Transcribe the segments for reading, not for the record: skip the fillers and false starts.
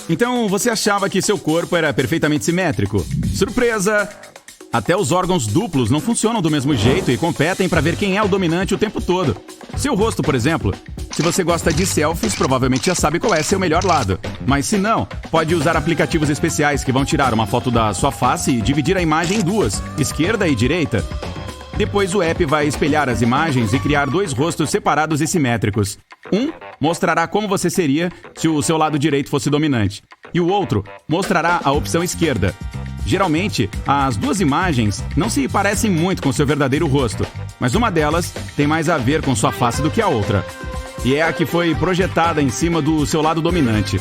Então, você achava que seu corpo era perfeitamente simétrico? Surpresa! Até os órgãos duplos não funcionam do mesmo jeito e competem para ver quem é o dominante o tempo todo. Seu rosto, por exemplo. Se você gosta de selfies, provavelmente já sabe qual é seu melhor lado. Mas se não, pode usar aplicativos especiais que vão tirar uma foto da sua face e dividir a imagem em duas, esquerda e direita. Depois o app vai espelhar as imagens e criar dois rostos separados e simétricos. Um mostrará como você seria se o seu lado direito fosse dominante. E o outro mostrará a opção esquerda. Geralmente, as duas imagens não se parecem muito com seu verdadeiro rosto, mas uma delas tem mais a ver com sua face do que a outra. E é a que foi projetada em cima do seu lado dominante.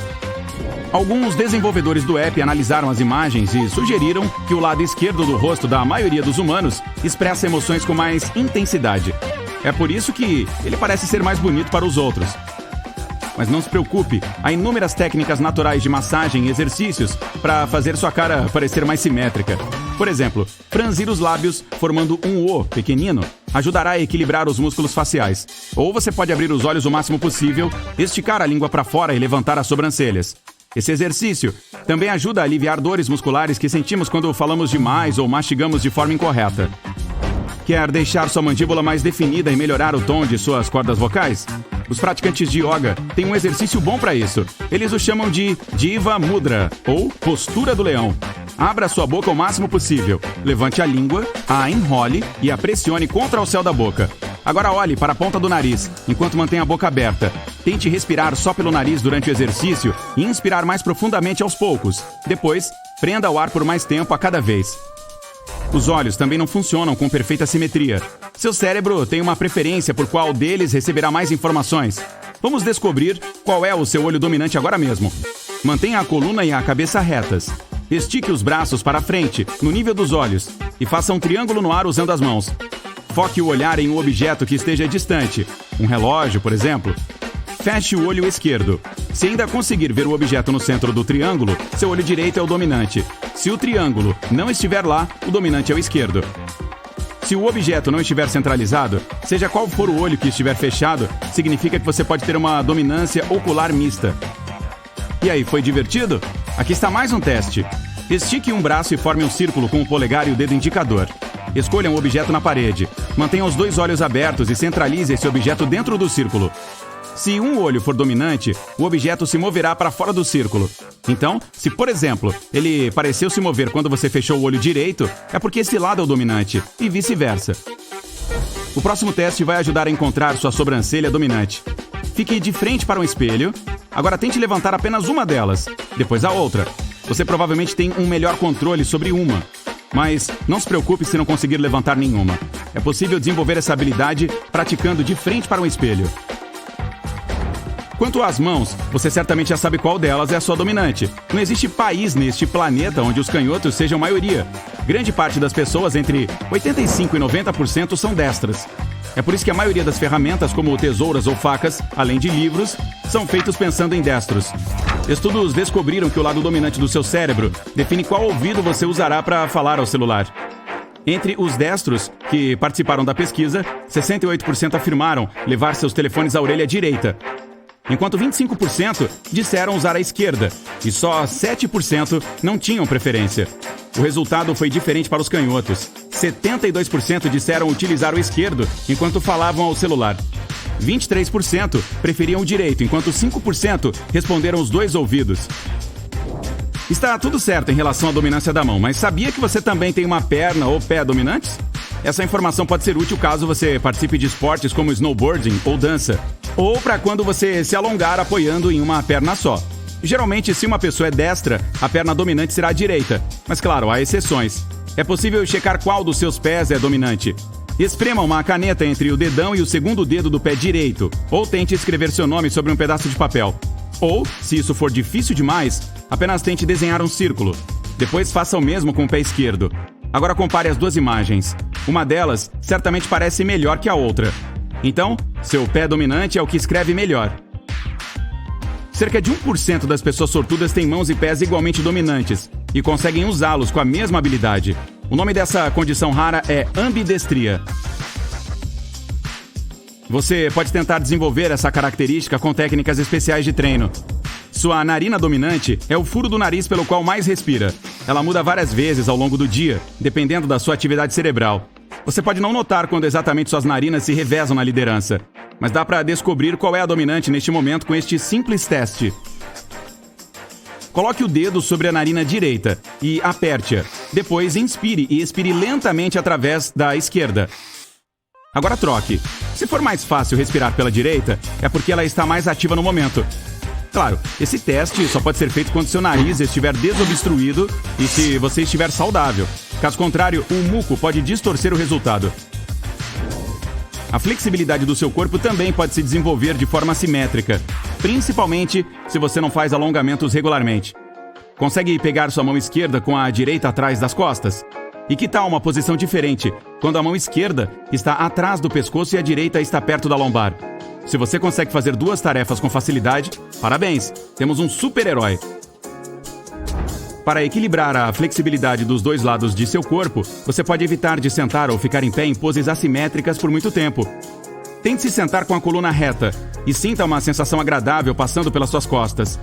Alguns desenvolvedores do app analisaram as imagens e sugeriram que o lado esquerdo do rosto da maioria dos humanos expressa emoções com mais intensidade. É por isso que ele parece ser mais bonito para os outros. Mas não se preocupe, há inúmeras técnicas naturais de massagem e exercícios para fazer sua cara parecer mais simétrica. Por exemplo, franzir os lábios formando um O pequenino ajudará a equilibrar os músculos faciais. Ou você pode abrir os olhos o máximo possível, esticar a língua para fora e levantar as sobrancelhas. Esse exercício também ajuda a aliviar dores musculares que sentimos quando falamos demais ou mastigamos de forma incorreta. Quer deixar sua mandíbula mais definida e melhorar o tom de suas cordas vocais? Os praticantes de yoga têm um exercício bom para isso. Eles o chamam de Jiva Mudra, ou postura do leão. Abra sua boca o máximo possível. Levante a língua, a enrole e a pressione contra o céu da boca. Agora olhe para a ponta do nariz, enquanto mantém a boca aberta. Tente respirar só pelo nariz durante o exercício e inspirar mais profundamente aos poucos. Depois, prenda o ar por mais tempo a cada vez. Os olhos também não funcionam com perfeita simetria. Seu cérebro tem uma preferência por qual deles receberá mais informações. Vamos descobrir qual é o seu olho dominante agora mesmo. Mantenha a coluna e a cabeça retas. Estique os braços para frente, no nível dos olhos, e faça um triângulo no ar usando as mãos. Foque o olhar em um objeto que esteja distante, um relógio, por exemplo. Feche o olho esquerdo. Se ainda conseguir ver o objeto no centro do triângulo, seu olho direito é o dominante. Se o triângulo não estiver lá, o dominante é o esquerdo. Se o objeto não estiver centralizado, seja qual for o olho que estiver fechado, significa que você pode ter uma dominância ocular mista. E aí, foi divertido? Aqui está mais um teste. Estique um braço e forme um círculo com o polegar e o dedo indicador. Escolha um objeto na parede. Mantenha os dois olhos abertos e centralize esse objeto dentro do círculo. Se um olho for dominante, o objeto se moverá para fora do círculo. Então, se por exemplo, ele pareceu se mover quando você fechou o olho direito, é porque esse lado é o dominante, e vice-versa. O próximo teste vai ajudar a encontrar sua sobrancelha dominante. Fique de frente para um espelho. Agora tente levantar apenas uma delas, depois a outra. Você provavelmente tem um melhor controle sobre uma. Mas não se preocupe se não conseguir levantar nenhuma. É possível desenvolver essa habilidade praticando de frente para um espelho. Quanto às mãos, você certamente já sabe qual delas é a sua dominante. Não existe país neste planeta onde os canhotos sejam maioria. Grande parte das pessoas, entre 85% e 90%, são destras. É por isso que a maioria das ferramentas, como tesouras ou facas, além de livros, são feitos pensando em destros. Estudos descobriram que o lado dominante do seu cérebro define qual ouvido você usará para falar ao celular. Entre os destros que participaram da pesquisa, 68% afirmaram levar seus telefones à orelha direita, enquanto 25% disseram usar a esquerda, e só 7% não tinham preferência. O resultado foi diferente para os canhotos. 72% disseram utilizar o esquerdo enquanto falavam ao celular. 23% preferiam o direito, enquanto 5% responderam os dois ouvidos. Está tudo certo em relação à dominância da mão, mas sabia que você também tem uma perna ou pé dominantes? Essa informação pode ser útil caso você participe de esportes como snowboarding ou dança, ou para quando você se alongar apoiando em uma perna só. Geralmente, se uma pessoa é destra, a perna dominante será a direita, mas claro, há exceções. É possível checar qual dos seus pés é dominante. Esprema uma caneta entre o dedão e o segundo dedo do pé direito, ou tente escrever seu nome sobre um pedaço de papel. Ou, se isso for difícil demais, apenas tente desenhar um círculo. Depois faça o mesmo com o pé esquerdo. Agora compare as duas imagens. Uma delas certamente parece melhor que a outra. Então, seu pé dominante é o que escreve melhor. Cerca de 1% das pessoas sortudas têm mãos e pés igualmente dominantes e conseguem usá-los com a mesma habilidade. O nome dessa condição rara é ambidestria. Você pode tentar desenvolver essa característica com técnicas especiais de treino. Sua narina dominante é o furo do nariz pelo qual mais respira. Ela muda várias vezes ao longo do dia, dependendo da sua atividade cerebral. Você pode não notar quando exatamente suas narinas se revezam na liderança, mas dá para descobrir qual é a dominante neste momento com este simples teste. Coloque o dedo sobre a narina direita e aperte-a. Depois inspire e expire lentamente através da esquerda. Agora troque. Se for mais fácil respirar pela direita, é porque ela está mais ativa no momento. Claro, esse teste só pode ser feito quando seu nariz estiver desobstruído e se você estiver saudável. Caso contrário, o muco pode distorcer o resultado. A flexibilidade do seu corpo também pode se desenvolver de forma assimétrica, principalmente se você não faz alongamentos regularmente. Consegue pegar sua mão esquerda com a direita atrás das costas? E que tal uma posição diferente, quando a mão esquerda está atrás do pescoço e a direita está perto da lombar? Se você consegue fazer duas tarefas com facilidade, parabéns! Temos um super-herói! Para equilibrar a flexibilidade dos dois lados de seu corpo, você pode evitar de sentar ou ficar em pé em poses assimétricas por muito tempo. Tente se sentar com a coluna reta e sinta uma sensação agradável passando pelas suas costas.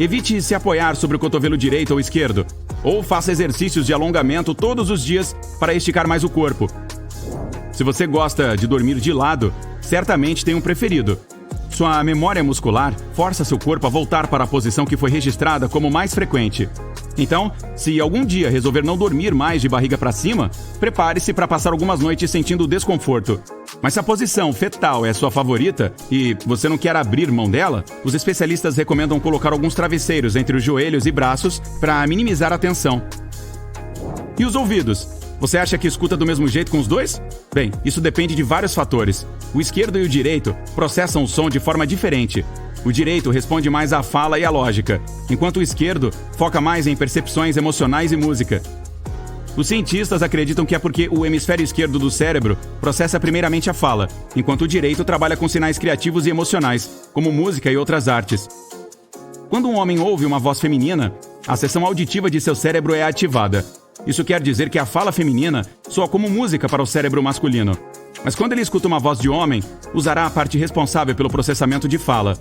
Evite se apoiar sobre o cotovelo direito ou esquerdo, ou faça exercícios de alongamento todos os dias para esticar mais o corpo. Se você gosta de dormir de lado, certamente tem um preferido. Sua memória muscular força seu corpo a voltar para a posição que foi registrada como mais frequente. Então, se algum dia resolver não dormir mais de barriga para cima, prepare-se para passar algumas noites sentindo desconforto. Mas se a posição fetal é sua favorita e você não quer abrir mão dela, os especialistas recomendam colocar alguns travesseiros entre os joelhos e braços para minimizar a tensão. E os ouvidos? Você acha que escuta do mesmo jeito com os dois? Bem, isso depende de vários fatores. O esquerdo e o direito processam o som de forma diferente. O direito responde mais à fala e à lógica, enquanto o esquerdo foca mais em percepções emocionais e música. Os cientistas acreditam que é porque o hemisfério esquerdo do cérebro processa primeiramente a fala, enquanto o direito trabalha com sinais criativos e emocionais, como música e outras artes. Quando um homem ouve uma voz feminina, a seção auditiva de seu cérebro é ativada. Isso quer dizer que a fala feminina soa como música para o cérebro masculino. Mas quando ele escuta uma voz de homem, usará a parte responsável pelo processamento de fala.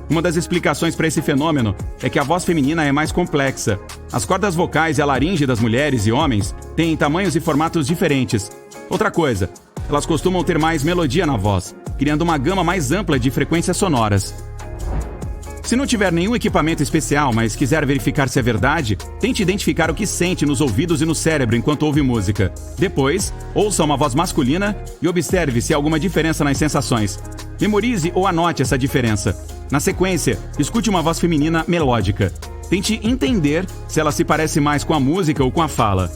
Uma das explicações para esse fenômeno é que a voz feminina é mais complexa. As cordas vocais e a laringe das mulheres e homens têm tamanhos e formatos diferentes. Outra coisa, elas costumam ter mais melodia na voz, criando uma gama mais ampla de frequências sonoras. Se não tiver nenhum equipamento especial, mas quiser verificar se é verdade, tente identificar o que sente nos ouvidos e no cérebro enquanto ouve música. Depois, ouça uma voz masculina e observe se há alguma diferença nas sensações. Memorize ou anote essa diferença. Na sequência, escute uma voz feminina melódica. Tente entender se ela se parece mais com a música ou com a fala.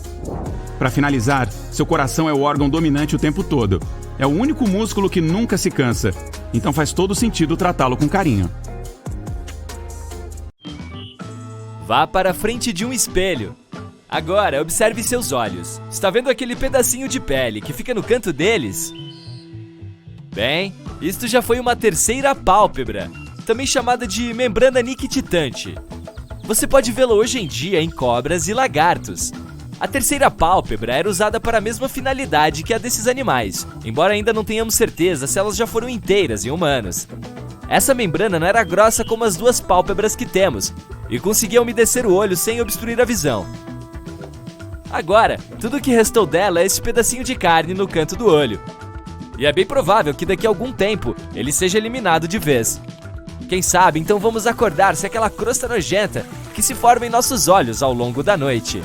Para finalizar, seu coração é o órgão dominante o tempo todo. É o único músculo que nunca se cansa. Então faz todo sentido tratá-lo com carinho. Vá para a frente de um espelho. Agora, observe seus olhos. Está vendo aquele pedacinho de pele que fica no canto deles? Bem, isto já foi uma terceira pálpebra, também chamada de membrana nictitante. Você pode vê-la hoje em dia em cobras e lagartos. A terceira pálpebra era usada para a mesma finalidade que a desses animais, embora ainda não tenhamos certeza se elas já foram inteiras em humanos. Essa membrana não era grossa como as duas pálpebras que temos e conseguia umedecer o olho sem obstruir a visão. Agora, tudo o que restou dela é esse pedacinho de carne no canto do olho. E é bem provável que daqui a algum tempo ele seja eliminado de vez. Quem sabe, então vamos acordar-se aquela crosta nojenta que se forma em nossos olhos ao longo da noite.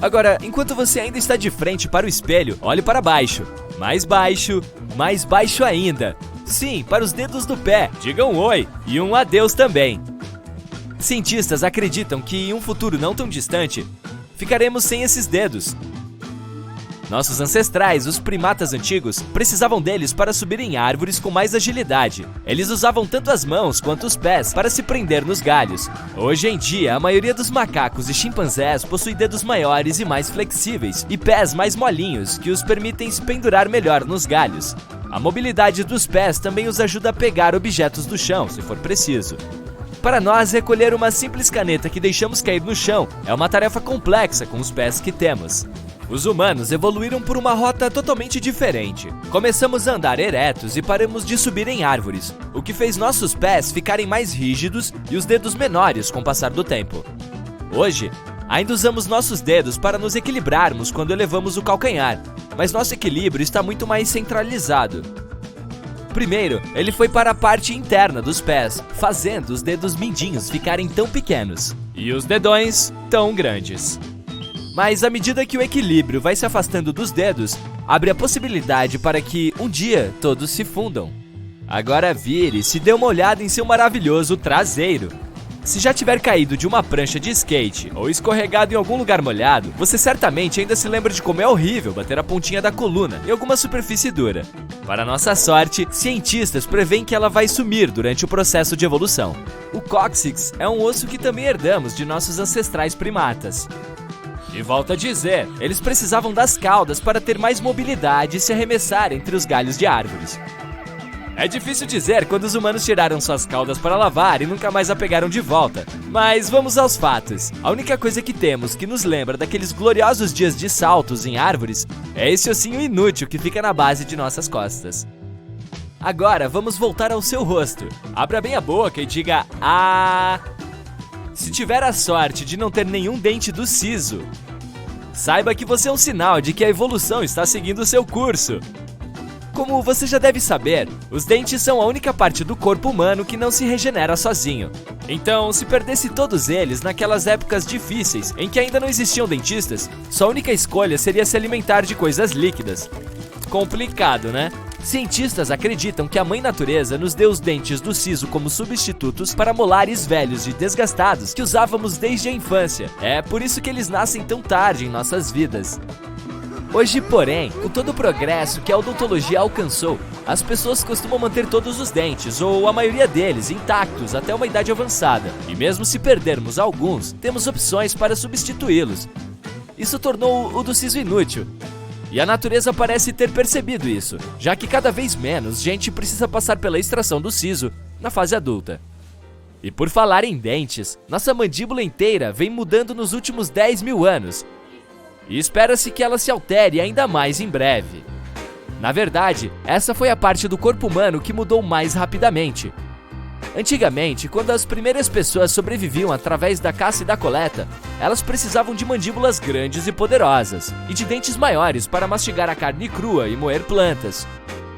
Agora, enquanto você ainda está de frente para o espelho, olhe para baixo. Mais baixo ainda. Sim, para os dedos do pé. Diga um oi e um adeus também. Cientistas acreditam que em um futuro não tão distante, ficaremos sem esses dedos. Nossos ancestrais, os primatas antigos, precisavam deles para subir em árvores com mais agilidade. Eles usavam tanto as mãos quanto os pés para se prender nos galhos. Hoje em dia, a maioria dos macacos e chimpanzés possui dedos maiores e mais flexíveis e pés mais molinhos que os permitem se pendurar melhor nos galhos. A mobilidade dos pés também os ajuda a pegar objetos do chão, se for preciso. Para nós, recolher uma simples caneta que deixamos cair no chão é uma tarefa complexa com os pés que temos. Os humanos evoluíram por uma rota totalmente diferente. Começamos a andar eretos e paramos de subir em árvores, o que fez nossos pés ficarem mais rígidos e os dedos menores com o passar do tempo. Hoje, ainda usamos nossos dedos para nos equilibrarmos quando elevamos o calcanhar, mas nosso equilíbrio está muito mais centralizado. Primeiro, ele foi para a parte interna dos pés, fazendo os dedos mindinhos ficarem tão pequenos e os dedões tão grandes. Mas à medida que o equilíbrio vai se afastando dos dedos, abre a possibilidade para que, um dia, todos se fundam. Agora vire e se dê uma olhada em seu maravilhoso traseiro. Se já tiver caído de uma prancha de skate ou escorregado em algum lugar molhado, você certamente ainda se lembra de como é horrível bater a pontinha da coluna em alguma superfície dura. Para nossa sorte, cientistas preveem que ela vai sumir durante o processo de evolução. O cóccix é um osso que também herdamos de nossos ancestrais primatas. E volto a dizer, eles precisavam das caudas para ter mais mobilidade e se arremessar entre os galhos de árvores. É difícil dizer quando os humanos tiraram suas caudas para lavar e nunca mais a pegaram de volta. Mas vamos aos fatos. A única coisa que temos que nos lembra daqueles gloriosos dias de saltos em árvores é esse ossinho inútil que fica na base de nossas costas. Agora vamos voltar ao seu rosto. Abra bem a boca e diga "Ah". Se tiver a sorte de não ter nenhum dente do siso, saiba que você é um sinal de que a evolução está seguindo o seu curso. Como você já deve saber, os dentes são a única parte do corpo humano que não se regenera sozinho. Então, se perdesse todos eles naquelas épocas difíceis em que ainda não existiam dentistas, sua única escolha seria se alimentar de coisas líquidas. Complicado, né? Cientistas acreditam que a mãe natureza nos deu os dentes do siso como substitutos para molares velhos e desgastados que usávamos desde a infância. É por isso que eles nascem tão tarde em nossas vidas. Hoje, porém, com todo o progresso que a odontologia alcançou, as pessoas costumam manter todos os dentes, ou a maioria deles, intactos até uma idade avançada. E mesmo se perdermos alguns, temos opções para substituí-los. Isso tornou o do siso inútil. E a natureza parece ter percebido isso, já que cada vez menos gente precisa passar pela extração do siso na fase adulta. E por falar em dentes, nossa mandíbula inteira vem mudando nos últimos 10.000 anos. E espera-se que ela se altere ainda mais em breve. Na verdade, essa foi a parte do corpo humano que mudou mais rapidamente. Antigamente, quando as primeiras pessoas sobreviviam através da caça e da coleta, elas precisavam de mandíbulas grandes e poderosas, e de dentes maiores para mastigar a carne crua e moer plantas.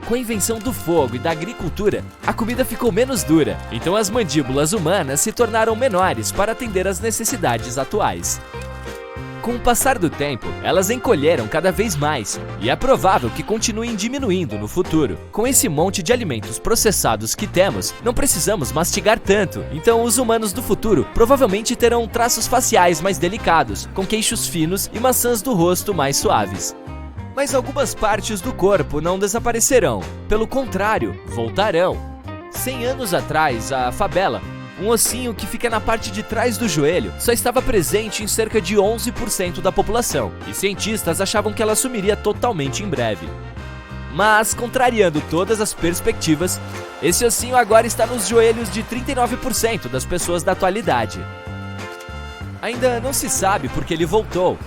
Com a invenção do fogo e da agricultura, a comida ficou menos dura, então as mandíbulas humanas se tornaram menores para atender às necessidades atuais. Com o passar do tempo, elas encolheram cada vez mais, e é provável que continuem diminuindo no futuro. Com esse monte de alimentos processados que temos, não precisamos mastigar tanto, então os humanos do futuro provavelmente terão traços faciais mais delicados, com queixos finos e maçãs do rosto mais suaves. Mas algumas partes do corpo não desaparecerão, pelo contrário, voltarão. 100 anos atrás, a fabela, um ossinho que fica na parte de trás do joelho, só estava presente em cerca de 11% da população, e cientistas achavam que ela sumiria totalmente em breve. Mas, contrariando todas as perspectivas, esse ossinho agora está nos joelhos de 39% das pessoas da atualidade. Ainda não se sabe por que ele voltou,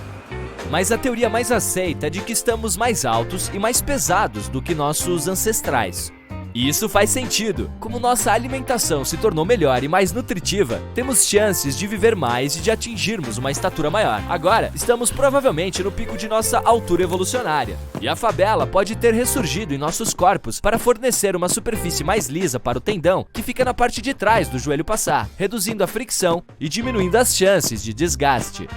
mas a teoria mais aceita é de que estamos mais altos e mais pesados do que nossos ancestrais. E isso faz sentido. Como nossa alimentação se tornou melhor e mais nutritiva, temos chances de viver mais e de atingirmos uma estatura maior. Agora, estamos provavelmente no pico de nossa altura evolucionária. E a fabela pode ter ressurgido em nossos corpos para fornecer uma superfície mais lisa para o tendão que fica na parte de trás do joelho passar, reduzindo a fricção e diminuindo as chances de desgaste.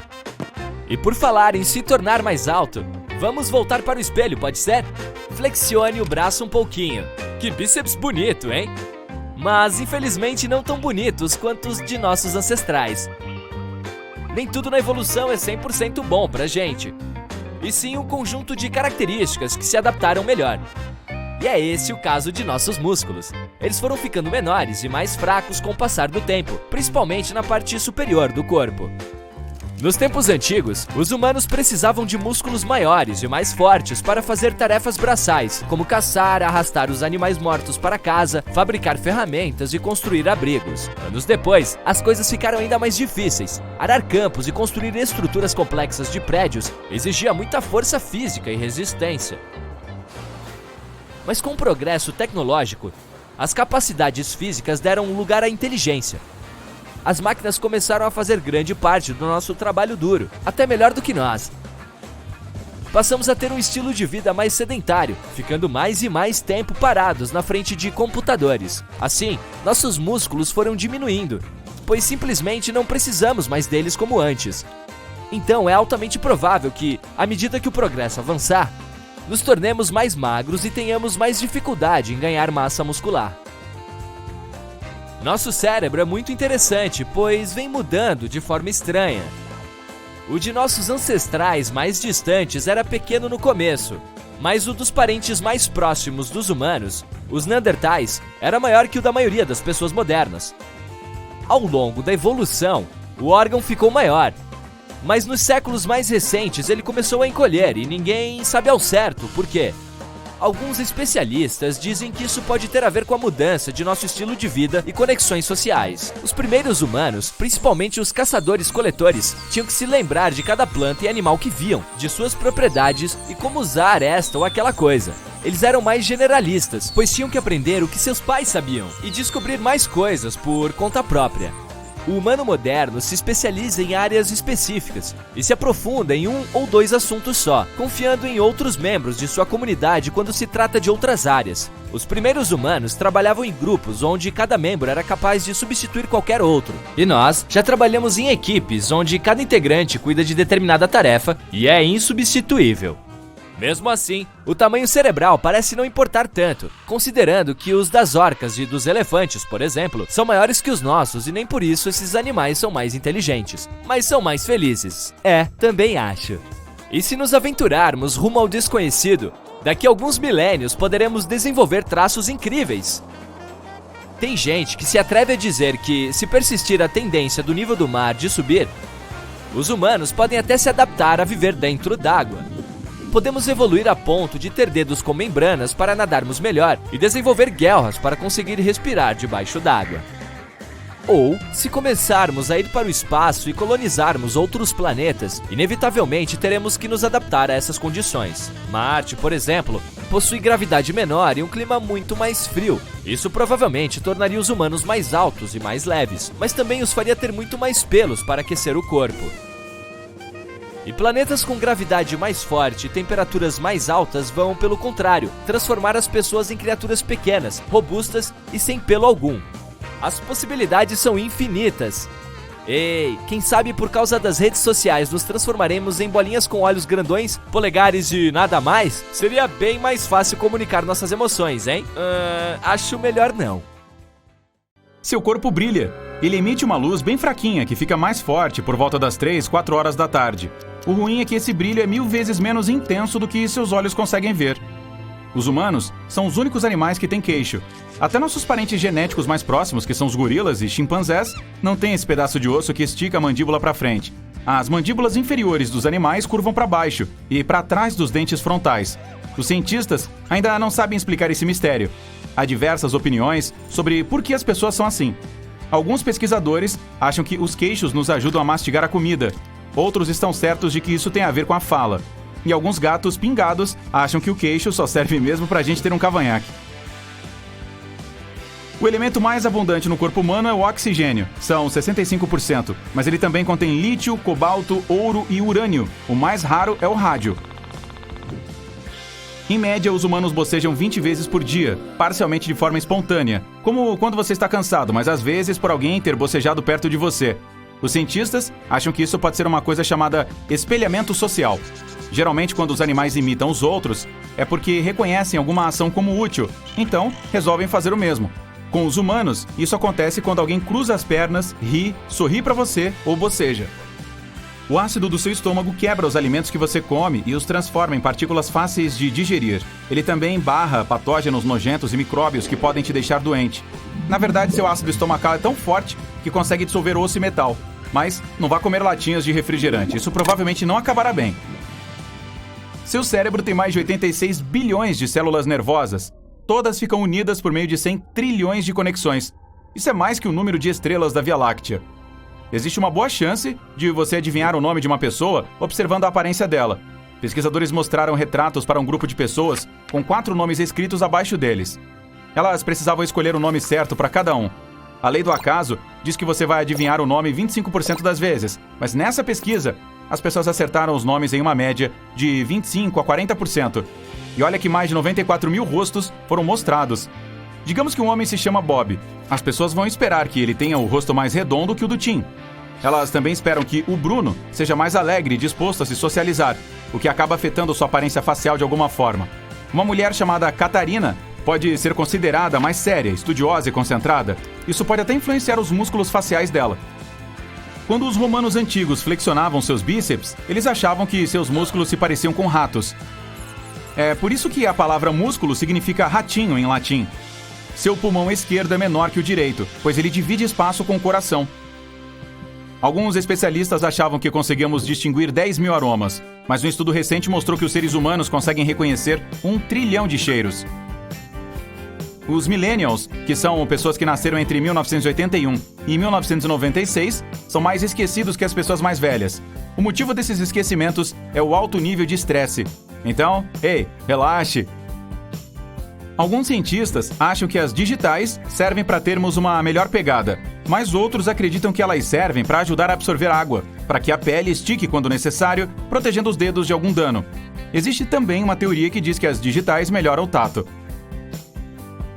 E por falar em se tornar mais alto, vamos voltar para o espelho, pode ser? Flexione o braço um pouquinho. Que bíceps bonito, hein? Mas infelizmente não tão bonitos quanto os de nossos ancestrais. Nem tudo na evolução é 100% bom pra gente, e sim um conjunto de características que se adaptaram melhor. E é esse o caso de nossos músculos. Eles foram ficando menores e mais fracos com o passar do tempo, principalmente na parte superior do corpo. Nos tempos antigos, os humanos precisavam de músculos maiores e mais fortes para fazer tarefas braçais, como caçar, arrastar os animais mortos para casa, fabricar ferramentas e construir abrigos. Anos depois, as coisas ficaram ainda mais difíceis. Arar campos e construir estruturas complexas de prédios exigia muita força física e resistência. Mas com o progresso tecnológico, as capacidades físicas deram lugar à inteligência. As máquinas começaram a fazer grande parte do nosso trabalho duro, até melhor do que nós. Passamos a ter um estilo de vida mais sedentário, ficando mais e mais tempo parados na frente de computadores. Assim, nossos músculos foram diminuindo, pois simplesmente não precisamos mais deles como antes. Então é altamente provável que, à medida que o progresso avançar, nos tornemos mais magros e tenhamos mais dificuldade em ganhar massa muscular. Nosso cérebro é muito interessante, pois vem mudando de forma estranha. O de nossos ancestrais mais distantes era pequeno no começo, mas o dos parentes mais próximos dos humanos, os Neandertais, era maior que o da maioria das pessoas modernas. Ao longo da evolução, o órgão ficou maior, mas nos séculos mais recentes ele começou a encolher e ninguém sabe ao certo por quê. Alguns especialistas dizem que isso pode ter a ver com a mudança de nosso estilo de vida e conexões sociais. Os primeiros humanos, principalmente os caçadores-coletores, tinham que se lembrar de cada planta e animal que viam, de suas propriedades e como usar esta ou aquela coisa. Eles eram mais generalistas, pois tinham que aprender o que seus pais sabiam e descobrir mais coisas por conta própria. O humano moderno se especializa em áreas específicas e se aprofunda em um ou dois assuntos só, confiando em outros membros de sua comunidade quando se trata de outras áreas. Os primeiros humanos trabalhavam em grupos onde cada membro era capaz de substituir qualquer outro. E nós já trabalhamos em equipes onde cada integrante cuida de determinada tarefa e é insubstituível. Mesmo assim, o tamanho cerebral parece não importar tanto, considerando que os das orcas e dos elefantes, por exemplo, são maiores que os nossos e nem por isso esses animais são mais inteligentes, mas são mais felizes. Também acho. E se nos aventurarmos rumo ao desconhecido, daqui a alguns milênios poderemos desenvolver traços incríveis. Tem gente que se atreve a dizer que, se persistir a tendência do nível do mar de subir, os humanos podem até se adaptar a viver dentro d'água. Podemos evoluir a ponto de ter dedos com membranas para nadarmos melhor e desenvolver guelras para conseguir respirar debaixo d'água. Ou, se começarmos a ir para o espaço e colonizarmos outros planetas, inevitavelmente teremos que nos adaptar a essas condições. Marte, por exemplo, possui gravidade menor e um clima muito mais frio. Isso provavelmente tornaria os humanos mais altos e mais leves, mas também os faria ter muito mais pelos para aquecer o corpo. E planetas com gravidade mais forte e temperaturas mais altas vão, pelo contrário, transformar as pessoas em criaturas pequenas, robustas e sem pelo algum. As possibilidades são infinitas. Ei, quem sabe por causa das redes sociais nos transformaremos em bolinhas com olhos grandões, polegares e nada mais? Seria bem mais fácil comunicar nossas emoções, hein? Acho melhor não. Seu corpo brilha. Ele emite uma luz bem fraquinha que fica mais forte por volta das 3, 4 horas da tarde. O ruim é que esse brilho é 1000 vezes menos intenso do que seus olhos conseguem ver. Os humanos são os únicos animais que têm queixo. Até nossos parentes genéticos mais próximos, que são os gorilas e chimpanzés, não têm esse pedaço de osso que estica a mandíbula para frente. As mandíbulas inferiores dos animais curvam para baixo e para trás dos dentes frontais. Os cientistas ainda não sabem explicar esse mistério. Há diversas opiniões sobre por que as pessoas são assim. Alguns pesquisadores acham que os queixos nos ajudam a mastigar a comida. Outros estão certos de que isso tem a ver com a fala. E alguns gatos pingados acham que o queixo só serve mesmo pra gente ter um cavanhaque. O elemento mais abundante no corpo humano é o oxigênio, são 65%, mas ele também contém lítio, cobalto, ouro e urânio. O mais raro é o rádio. Em média, os humanos bocejam 20 vezes por dia, parcialmente de forma espontânea, como quando você está cansado, mas às vezes por alguém ter bocejado perto de você. Os cientistas acham que isso pode ser uma coisa chamada espelhamento social. Geralmente, quando os animais imitam os outros, é porque reconhecem alguma ação como útil, então resolvem fazer o mesmo. Com os humanos, isso acontece quando alguém cruza as pernas, ri, sorri para você ou boceja. O ácido do seu estômago quebra os alimentos que você come e os transforma em partículas fáceis de digerir. Ele também barra patógenos nojentos e micróbios que podem te deixar doente. Na verdade, seu ácido estomacal é tão forte que consegue dissolver osso e metal. Mas não vá comer latinhas de refrigerante, isso provavelmente não acabará bem. Seu cérebro tem mais de 86 bilhões de células nervosas. Todas ficam unidas por meio de 100 trilhões de conexões. Isso é mais que o número de estrelas da Via Láctea. Existe uma boa chance de você adivinhar o nome de uma pessoa observando a aparência dela. Pesquisadores mostraram retratos para um grupo de pessoas com 4 nomes escritos abaixo deles. Elas precisavam escolher o nome certo para cada um. A lei do acaso diz que você vai adivinhar o nome 25% das vezes, mas nessa pesquisa, as pessoas acertaram os nomes em uma média de 25% a 40%. E olha que mais de 94 mil rostos foram mostrados. Digamos que um homem se chama Bob. As pessoas vão esperar que ele tenha o rosto mais redondo que o do Tim. Elas também esperam que o Bruno seja mais alegre e disposto a se socializar, o que acaba afetando sua aparência facial de alguma forma. Uma mulher chamada Catarina pode ser considerada mais séria, estudiosa e concentrada. Isso pode até influenciar os músculos faciais dela. Quando os romanos antigos flexionavam seus bíceps, eles achavam que seus músculos se pareciam com ratos. É por isso que a palavra músculo significa ratinho em latim. Seu pulmão esquerdo é menor que o direito, pois ele divide espaço com o coração. Alguns especialistas achavam que conseguíamos distinguir 10 mil aromas, mas um estudo recente mostrou que os seres humanos conseguem reconhecer 1 trilhão de cheiros. Os millennials, que são pessoas que nasceram entre 1981 e 1996, são mais esquecidos que as pessoas mais velhas. O motivo desses esquecimentos é o alto nível de estresse. Então, ei, relaxe! Alguns cientistas acham que as digitais servem para termos uma melhor pegada, mas outros acreditam que elas servem para ajudar a absorver água, para que a pele estique quando necessário, protegendo os dedos de algum dano. Existe também uma teoria que diz que as digitais melhoram o tato.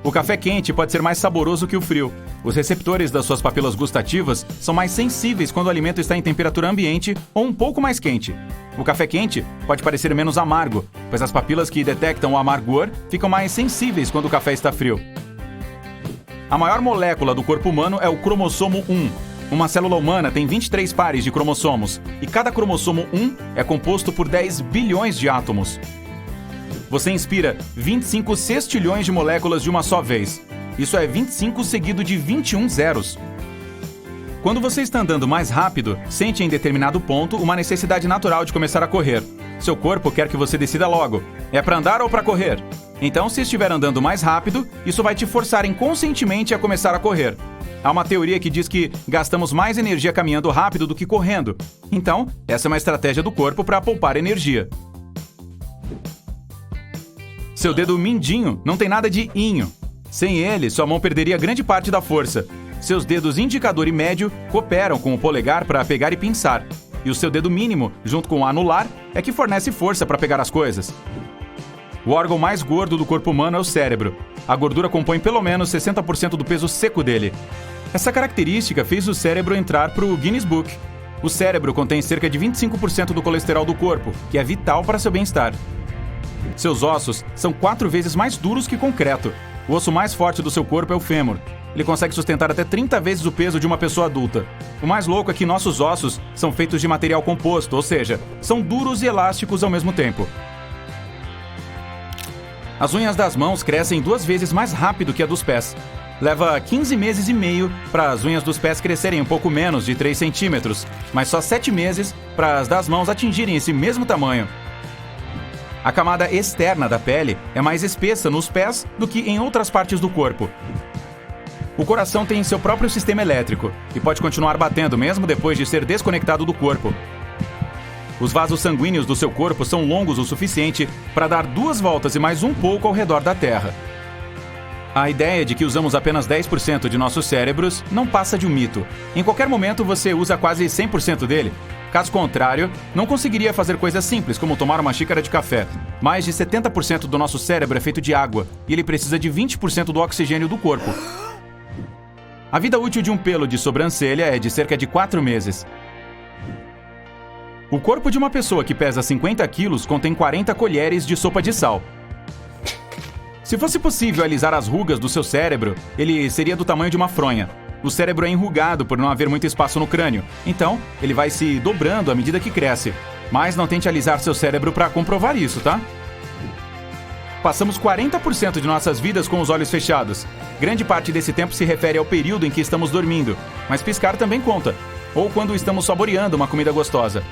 O café quente pode ser mais saboroso que o frio. Os receptores das suas papilas gustativas são mais sensíveis quando o alimento está em temperatura ambiente ou um pouco mais quente. O café quente pode parecer menos amargo, pois as papilas que detectam o amargor ficam mais sensíveis quando o café está frio. A maior molécula do corpo humano é o cromossomo 1. Uma célula humana tem 23 pares de cromossomos, e cada cromossomo 1 é composto por 10 bilhões de átomos. Você inspira 25 sextilhões de moléculas de uma só vez. Isso é 25 seguido de 21 zeros. Quando você está andando mais rápido, sente em determinado ponto uma necessidade natural de começar a correr. Seu corpo quer que você decida logo. É para andar ou para correr? Então, se estiver andando mais rápido, isso vai te forçar inconscientemente a começar a correr. Há uma teoria que diz que gastamos mais energia caminhando rápido do que correndo. Então, essa é uma estratégia do corpo para poupar energia. Seu dedo mindinho não tem nada de inho. Sem ele, sua mão perderia grande parte da força. Seus dedos indicador e médio cooperam com o polegar para pegar e pinçar. E o seu dedo mínimo, junto com o anular, é que fornece força para pegar as coisas. O órgão mais gordo do corpo humano é o cérebro. A gordura compõe pelo menos 60% do peso seco dele. Essa característica fez o cérebro entrar para o Guinness Book. O cérebro contém cerca de 25% do colesterol do corpo, que é vital para seu bem-estar. Seus ossos são 4 vezes mais duros que concreto. O osso mais forte do seu corpo é o fêmur. Ele consegue sustentar até 30 vezes o peso de uma pessoa adulta. O mais louco é que nossos ossos são feitos de material composto, ou seja, são duros e elásticos ao mesmo tempo. As unhas das mãos crescem 2 vezes mais rápido que a dos pés. Leva 15 meses e meio para as unhas dos pés crescerem um pouco menos de 3 centímetros, mas só 7 meses para as das mãos atingirem esse mesmo tamanho. A camada externa da pele é mais espessa nos pés do que em outras partes do corpo. O coração tem seu próprio sistema elétrico e pode continuar batendo mesmo depois de ser desconectado do corpo. Os vasos sanguíneos do seu corpo são longos o suficiente para dar 2 voltas e mais um pouco ao redor da Terra. A ideia de que usamos apenas 10% de nossos cérebros não passa de um mito. Em qualquer momento você usa quase 100% dele. Caso contrário, não conseguiria fazer coisas simples como tomar uma xícara de café. Mais de 70% do nosso cérebro é feito de água e ele precisa de 20% do oxigênio do corpo. A vida útil de um pelo de sobrancelha é de cerca de 4 meses. O corpo de uma pessoa que pesa 50 quilos contém 40 colheres de sopa de sal. Se fosse possível alisar as rugas do seu cérebro, ele seria do tamanho de uma fronha. O cérebro é enrugado por não haver muito espaço no crânio, então ele vai se dobrando à medida que cresce. Mas não tente alisar seu cérebro para comprovar isso, tá? Passamos 40% de nossas vidas com os olhos fechados. Grande parte desse tempo se refere ao período em que estamos dormindo, mas piscar também conta. ou quando estamos saboreando uma comida gostosa.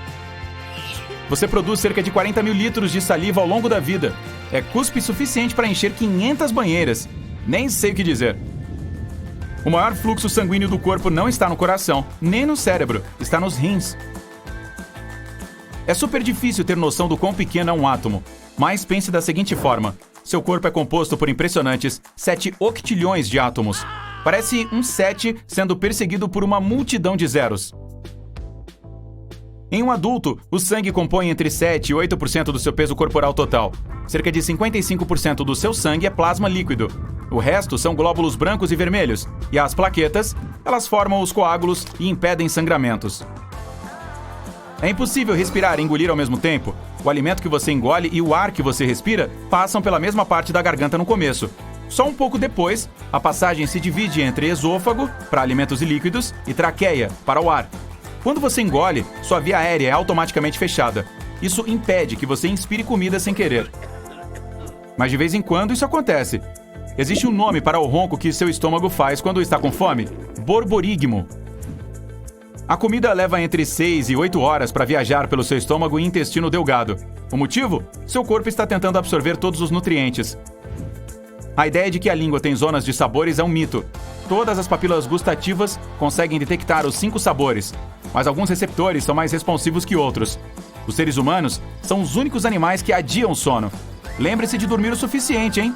Você produz cerca de 40 mil litros de saliva ao longo da vida. É cuspe suficiente para encher 500 banheiras. Nem sei o que dizer. O maior fluxo sanguíneo do corpo não está no coração, nem no cérebro, está nos rins. É super difícil ter noção do quão pequeno é um átomo, mas pense da seguinte forma. Seu corpo é composto por impressionantes 7 octilhões de átomos. Parece um 7 sendo perseguido por uma multidão de zeros. Em um adulto, o sangue compõe entre 7 e 8% do seu peso corporal total. Cerca de 55% do seu sangue é plasma líquido. O resto são glóbulos brancos e vermelhos, e as plaquetas, elas formam os coágulos e impedem sangramentos. É impossível respirar e engolir ao mesmo tempo. O alimento que você engole e o ar que você respira passam pela mesma parte da garganta no começo. Só um pouco depois, a passagem se divide entre esôfago, para alimentos e líquidos, e traqueia, para o ar. Quando você engole, sua via aérea é automaticamente fechada. Isso impede que você inspire comida sem querer. Mas de vez em quando isso acontece. Existe um nome para o ronco que seu estômago faz quando está com fome: borborigmo. A comida leva entre 6 e 8 horas para viajar pelo seu estômago e intestino delgado. O motivo? Seu corpo está tentando absorver todos os nutrientes. A ideia de que a língua tem zonas de sabores é um mito. Todas as papilas gustativas conseguem detectar os 5 sabores, mas alguns receptores são mais responsivos que outros. Os seres humanos são os únicos animais que adiam o sono. Lembre-se de dormir o suficiente, hein?